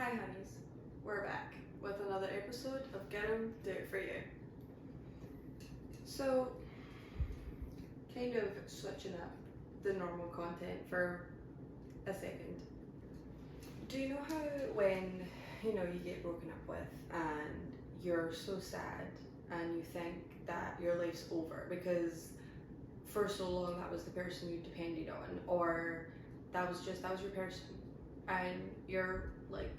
Hi honeys, we're back with another episode of Get 'em, Do It For You. So, kind of switching up the normal content for a second. Do you know how when, you get broken up with and you're so sad and you think that your life's over because for so long that was the person you depended on, or that was your person, and you're like,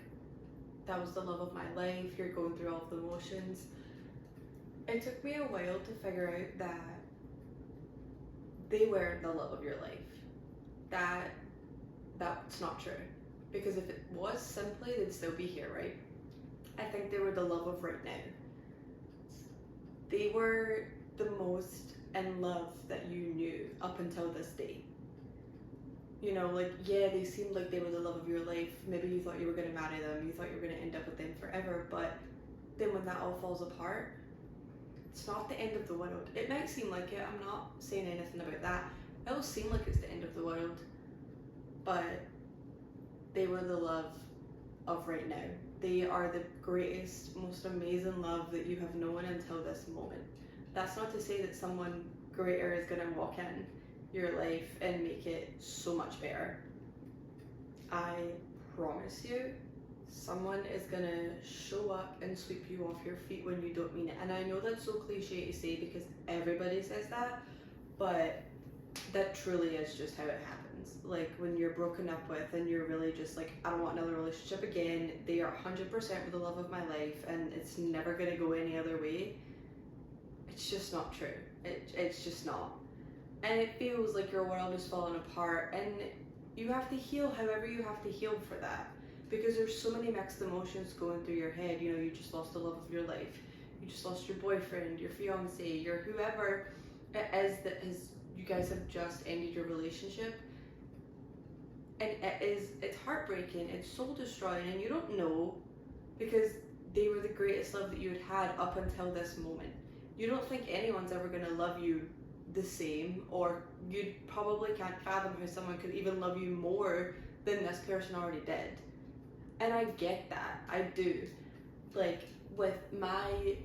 that was the love of my life, you're going through all of the emotions. It took me a while to figure out that they weren't the love of your life. That's not true. Because if it was, simply they'd still be here, right? I think they were the love of right now. They were the most in love that you knew up until this day. They seemed like they were the love of your life. Maybe you thought you were going to marry them, you thought you were going to end up with them forever, but then when that all falls apart, it's not the end of the world. It might seem like it, I'm not saying anything about that. It'll seem like it's the end of the world, but they were the love of right now. They are the greatest, most amazing love that you have known until this moment. That's not to say that someone greater is going to walk in your life and make it so much better. I promise you, someone is going to show up and sweep you off your feet when you don't mean it. And I know that's so cliche to say because everybody says that, but that truly is just how it happens. Like when you're broken up with and you're really just like, I don't want another relationship again, they are 100% with the love of my life and it's never going to go any other way. It's just not true. It's just not. And it feels like your world is falling apart, and you have to heal however you have to heal for that, because there's so many mixed emotions going through your head. You just lost the love of your life, you just lost your boyfriend, your fiance, your whoever it is that you guys have just ended your relationship, and it's heartbreaking, it's soul destroying, and you don't know, because they were the greatest love that you had up until this moment. You don't think anyone's ever going to love you the same, or you probably can't fathom how someone could even love you more than this person already did. And I get that, I do. Like with my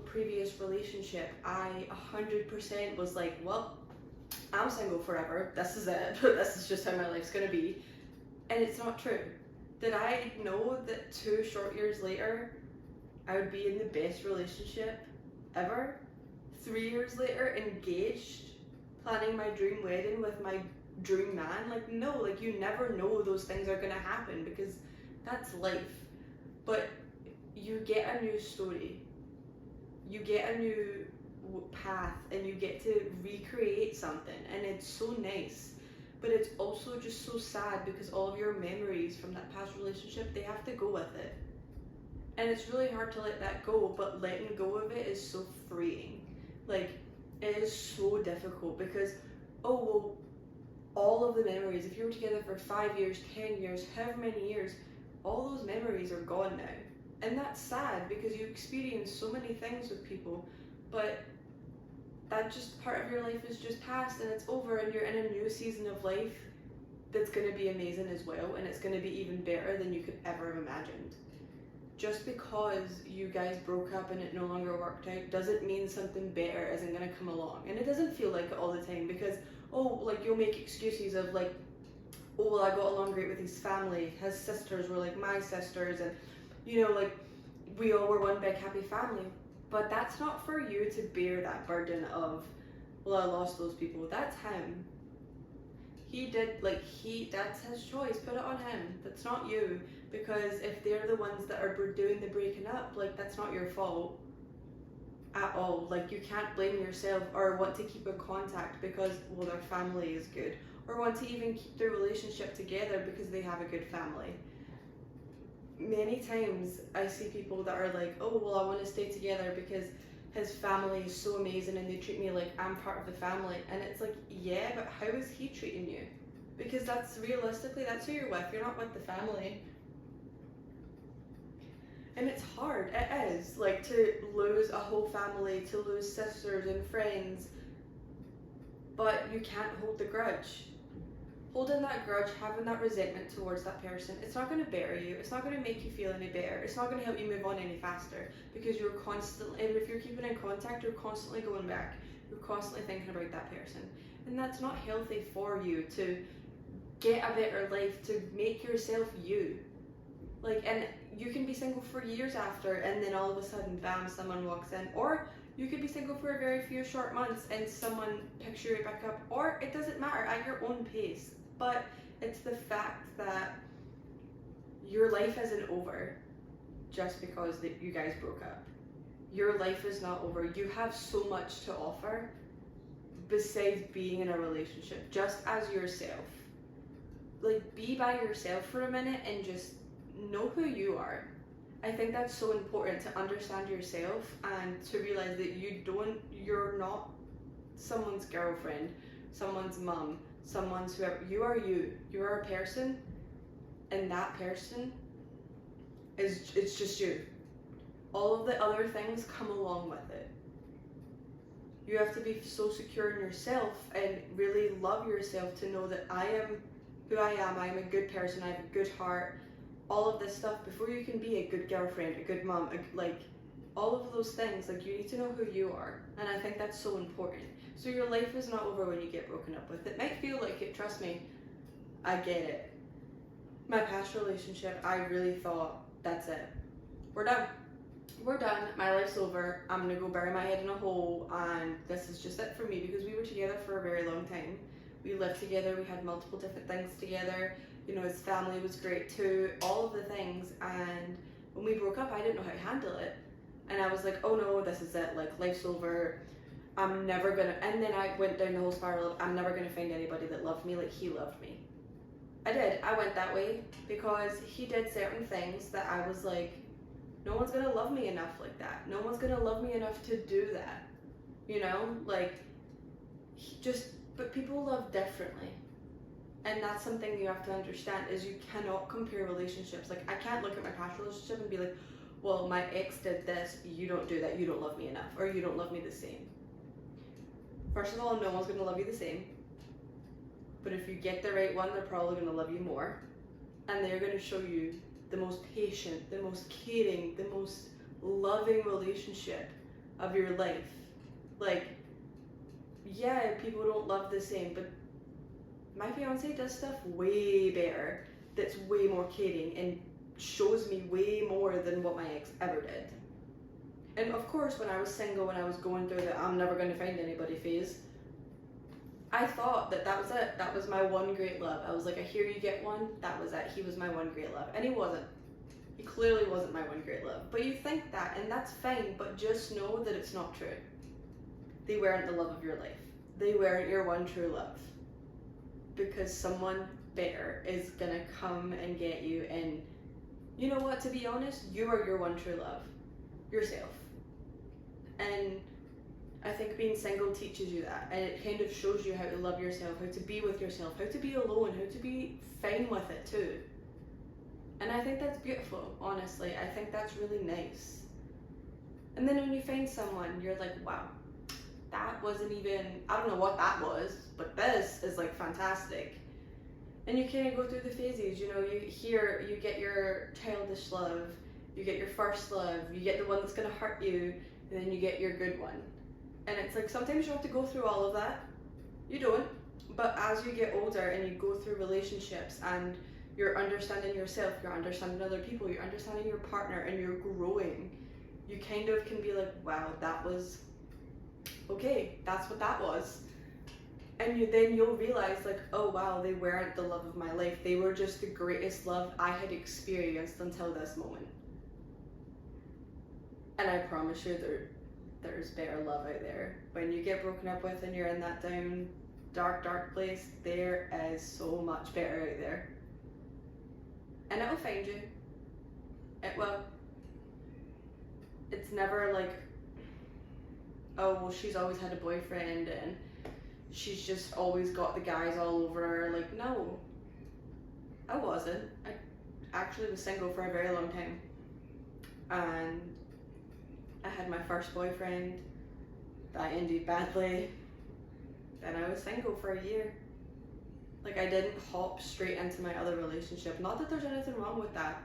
previous relationship, I 100% was like, well, I'm single forever, this is it, this is just how my life's gonna be. And it's not true. Did I know that 2 short years later I would be in the best relationship ever? 3 years later, engaged, planning my dream wedding with my dream man? Like, no, like you never know those things are gonna happen because that's life. But you get a new story, you get a new path, and you get to recreate something, and it's so nice. But it's also just so sad because all of your memories from that past relationship, they have to go with it. And it's really hard to let that go, but letting go of it is so freeing. Like, it is so difficult because, all of the memories, if you were together for 5 years, 10 years, however many years, all those memories are gone now. And that's sad because you experience so many things with people, but that just part of your life is just past and it's over, and you're in a new season of life that's going to be amazing as well, and it's going to be even better than you could ever have imagined. Just because you guys broke up and it no longer worked out doesn't mean something better isn't going to come along. And it doesn't feel like it all the time because, you'll make excuses of like, I got along great with his family, his sisters were like my sisters, and we all were one big happy family. But that's not for you to bear that burden of, I lost those people. That's him. He did, that's his choice, put it on him. That's not you. Because if they're the ones that are doing the breaking up, that's not your fault at all. You can't blame yourself or want to keep in contact because, their family is good, or want to even keep their relationship together because they have a good family. Many times I see people that are like, I want to stay together because his family is so amazing and they treat me like I'm part of the family. And it's like, yeah, but how is he treating you? Because that's realistically, that's who you're with. You're not with the family. And it's hard, it is, to lose a whole family, to lose sisters and friends, but you can't hold the grudge. holding that grudge, having that resentment towards that person, it's not going to better you. It's not going to make you feel any better. It's not going to help you move on any faster, because you're constantly, and if you're keeping in contact, you're constantly going back. You're constantly thinking about that person. And that's not healthy for you to get a better life, to make yourself you. Like, and you can be single for years after, and then all of a sudden, bam, someone walks in. Or you could be single for a very few short months and someone picks you right back up. Or it doesn't matter, at your own pace. But it's the fact that your life isn't over just because that you guys broke up. Your life is not over. You have so much to offer besides being in a relationship, just as yourself. Like, be by yourself for a minute and just know who you are. I think that's so important, to understand yourself and to realize that you're not someone's girlfriend, someone's mum, someone's whoever. You are you. You are a person, and that person it's just you. All of the other things come along with it. You have to be so secure in yourself and really love yourself to know that I am who I am. I am a good person. I have a good heart. All of this stuff before you can be a good girlfriend, a good mom, like all of those things. Like, you need to know who you are, and I think that's so important. So your life is not over when you get broken up with. It might feel like it. Trust me, I get it. My past relationship, I really thought, that's it. We're done. We're done. My life's over. I'm gonna go bury my head in a hole, and this is just it for me, because we were together for a very long time. We lived together. We had multiple different things together. You know, his family was great too, all of the things. And when we broke up, I didn't know how to handle it. And I was like, oh no, this is it, like, life's over. I'm never gonna, and then I went down the whole spiral of, I'm never gonna find anybody that loved me like he loved me. I did, I went that way, because he did certain things that I was like, no one's gonna love me enough like that. No one's gonna love me enough to do that. You know, like, but people love differently. And that's something you have to understand, is you cannot compare relationships. Like, I can't look at my past relationship and be like, well, my ex did this, you don't do that, you don't love me enough, or you don't love me the same. First of all, no one's going to love you the same. But if you get the right one, they're probably going to love you more. And they're going to show you the most patient, the most caring, the most loving relationship of your life. Like, yeah, people don't love the same, but my fiance does stuff way better, that's way more caring and shows me way more than what my ex ever did. And of course, when I was single, when I was going through the I'm never going to find anybody phase, I thought that was it. That was my one great love. I was like, I hear you get one. That was it. He was my one great love. And he wasn't. He clearly wasn't my one great love. But you think that, and that's fine, but just know that it's not true. They weren't the love of your life. They weren't your one true love. Because someone better is gonna come and get you, and you know what, to be honest, you are your one true love. Yourself. And I think being single teaches you that, and it kind of shows you how to love yourself, how to be with yourself, how to be alone, how to be fine with it too. And I think that's beautiful, honestly. I think that's really nice. And then when you find someone, you're like, wow, that wasn't even, I don't know what that was, but this is like fantastic. And you kind of go through the phases, you know, you get your childish love, you get your first love, you get the one that's gonna hurt you, and then you get your good one. And it's like, sometimes you have to go through all of that. You don't, but as you get older and you go through relationships and you're understanding yourself, you're understanding other people, you're understanding your partner, and you're growing, you kind of can be like, wow, that was okay, that's what that was. And then you'll realize, like, oh wow, they weren't the love of my life. They were just the greatest love I had experienced until this moment. And I promise you, there's better love out there. When you get broken up with and you're in that down, dark place, there is so much better out there. And it will find you. It will. It's never like, oh, well, she's always had a boyfriend and she's just always got the guys all over her. Like, no, I wasn't. I actually was single for a very long time. And I had my first boyfriend that ended badly. Then I was single for a year. Like, I didn't hop straight into my other relationship. Not that there's anything wrong with that,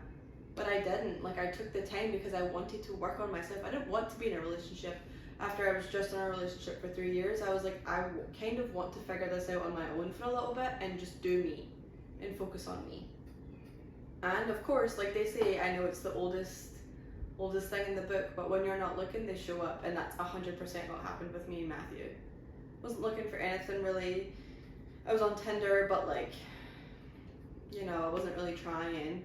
but I didn't. Like, I took the time because I wanted to work on myself. I didn't want to be in a relationship after I was just in a relationship for 3 years. I was like, I kind of want to figure this out on my own for a little bit and just do me and focus on me. And of course, like they say, I know it's the oldest thing in the book, but when you're not looking, they show up, and that's 100% what happened with me and Matthew. Wasn't looking for anything really. I was on Tinder, but like, you know, I wasn't really trying.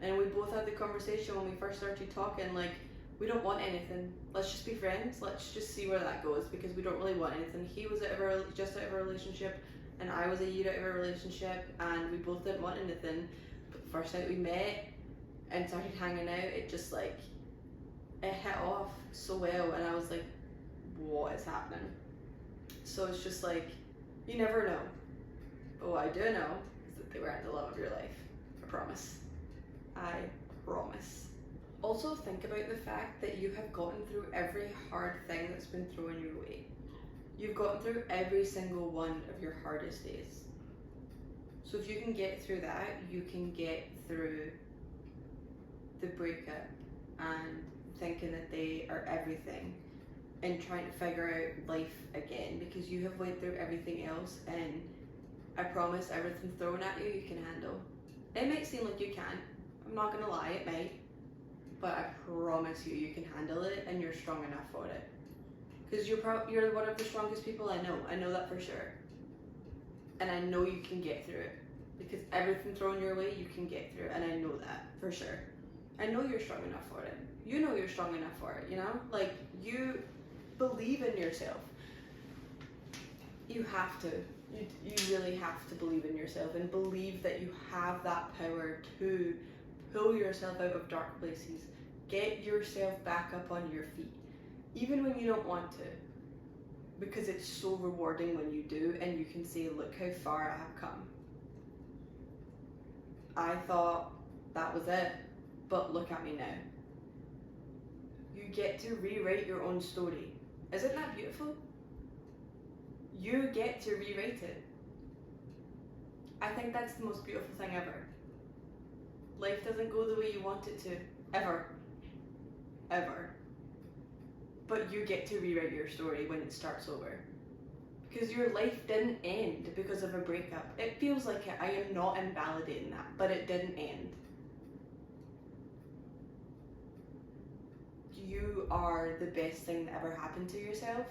And we both had the conversation when we first started talking, like, we don't want anything. Let's just be friends. Let's just see where that goes, because we don't really want anything. He was just out of a relationship, and I was a year out of a relationship, and we both didn't want anything. But the first night we met and started hanging out, it just like, it hit off so well, and I was like, what is happening? So it's just like, you never know. But what I do know is that they weren't the love of your life. I promise. I promise. Also think about the fact that you have gotten through every hard thing that's been thrown your way. You've gotten through every single one of your hardest days. So if you can get through that, you can get through the breakup and thinking that they are everything and trying to figure out life again, because you have went through everything else, and I promise everything thrown at you, you can handle. It might seem like you can't. I'm not gonna lie, it might. But I promise you can handle it, and you're strong enough for it. Because you're one of the strongest people I know. I know that for sure. And I know you can get through it. Because everything thrown your way, you can get through it. And I know that for sure. I know you're strong enough for it. You know you're strong enough for it, you know? Like, you believe in yourself. You have to. You really have to believe in yourself, and believe that you have that power to pull yourself out of dark places. Get yourself back up on your feet, even when you don't want to, because it's so rewarding when you do, and you can say, look how far I have come. I thought that was it, but look at me now. You get to rewrite your own story. Isn't that beautiful? You get to rewrite it. I think that's the most beautiful thing ever. Life doesn't go the way you want it to, ever. Ever. But you get to rewrite your story when it starts over. Because your life didn't end because of a breakup. It feels like it. I am not invalidating that, but it didn't end. You are the best thing that ever happened to yourself.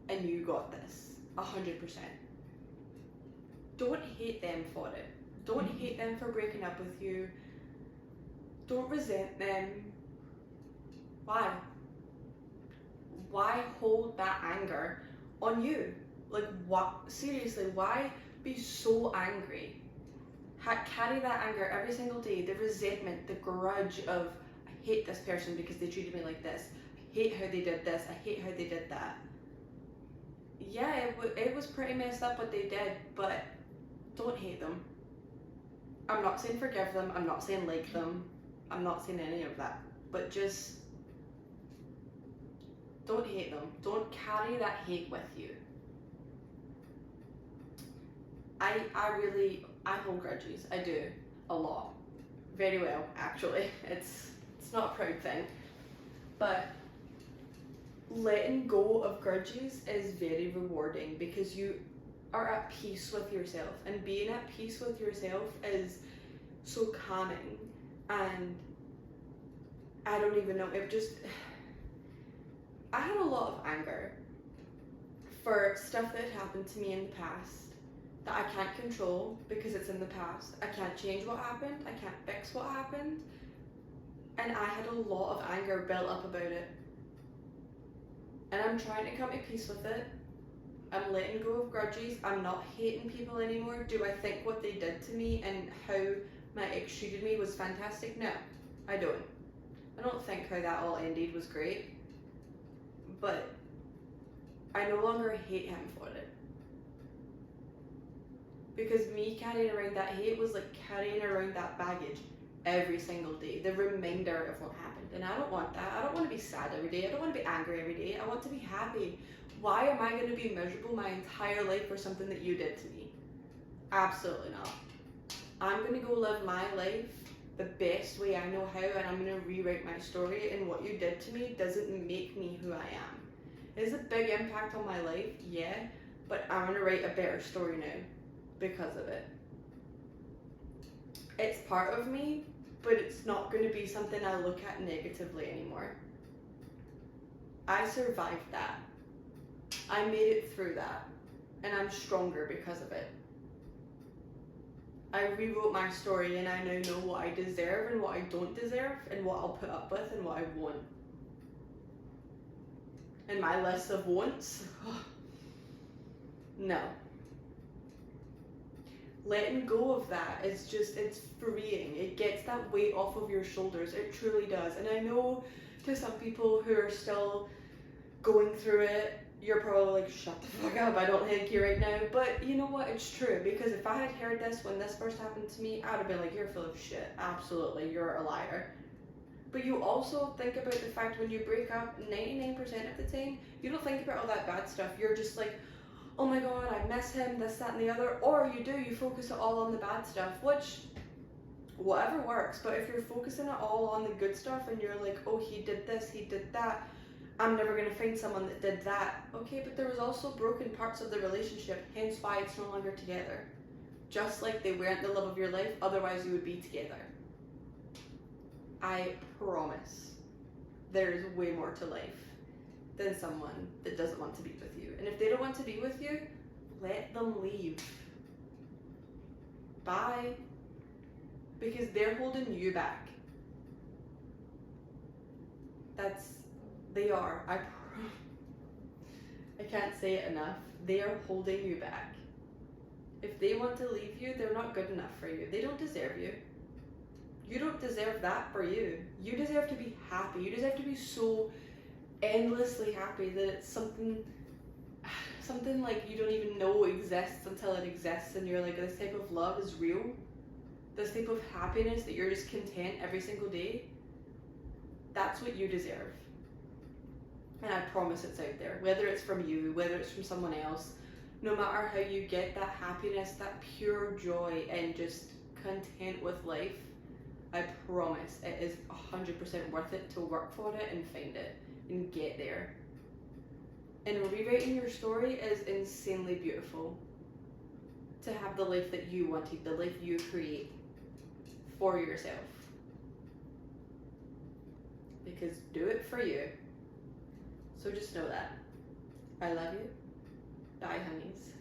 And you got this, 100%. Don't hate them for it. Don't hate them for breaking up with you. Don't resent them. Why? Why hold that anger on you? Like, what? Seriously, why be so angry? Carry that anger every single day. The resentment, the grudge of, I hate this person because they treated me like this. I hate how they did this. I hate how they did that. Yeah, it was pretty messed up what they did, but don't hate them. I'm not saying forgive them, I'm not saying like them, I'm not saying any of that, but just don't hate them. Don't carry that hate with you. I hold grudges. I do. A lot. Very well, actually. It's not a proud thing. But letting go of grudges is very rewarding, because you are at peace with yourself, and being at peace with yourself is so calming. And I don't even know, I had a lot of anger for stuff that had happened to me in the past that I can't control because it's in the past. I can't change what happened, I can't fix what happened, and I had a lot of anger built up about it. And I'm trying to come to peace with it. I'm letting go of grudges. I'm not hating people anymore. Do I think what they did to me and how my ex treated me was fantastic? No, I don't. I don't think how that all ended was great. But I no longer hate him for it. Because me carrying around that hate was like carrying around that baggage every single day. The reminder of what happened. And I don't want that. I don't want to be sad every day. I don't want to be angry every day. I want to be happy. Why am I going to be miserable my entire life for something that you did to me? Absolutely not. I'm going to go live my life the best way I know how, and I'm going to rewrite my story, and what you did to me doesn't make me who I am. It has a big impact on my life, yeah, but I'm going to write a better story now because of it. It's part of me, but it's not going to be something I look at negatively anymore. I survived that. I made it through that, and I'm stronger because of it. I rewrote my story, and I now know what I deserve and what I don't deserve, and what I'll put up with and what I won't. And my list of wants, no. Letting go of that is just, it's freeing. It gets that weight off of your shoulders. It truly does. And I know to some people who are still going through it, you're probably like, shut the fuck up, I don't like you right now. But you know what, it's true, because if I had heard this when this first happened to me, I would have been like, you're full of shit, absolutely, you're a liar. But you also think about the fact when you break up, 99% of the time, you don't think about all that bad stuff. You're just like, oh my god, I miss him, this, that, and the other. Or you do, you focus it all on the bad stuff, which, whatever works. But if you're focusing it all on the good stuff and you're like, oh, he did this, he did that, I'm never going to find someone that did that. Okay, but there was also broken parts of the relationship, hence why it's no longer together. Just like they weren't the love of your life, otherwise you would be together. I promise there's way more to life than someone that doesn't want to be with you. And if they don't want to be with you, let them leave. Bye. Because they're holding you back. They are. I can't say it enough. They are holding you back. If they want to leave you, they're not good enough for you. They don't deserve you. You don't deserve that for you. You deserve to be happy. You deserve to be so endlessly happy that it's something like you don't even know exists until it exists, and you're like, this type of love is real. This type of happiness that you're just content every single day. That's what you deserve. And I promise it's out there. Whether it's from you, whether it's from someone else, no matter how you get that happiness, that pure joy and just content with life, I promise it is 100% worth it to work for it and find it and get there. And rewriting your story is insanely beautiful. To have the life that you wanted, the life you create for yourself. Because do it for you. So just know that. I love you. Bye, honeys.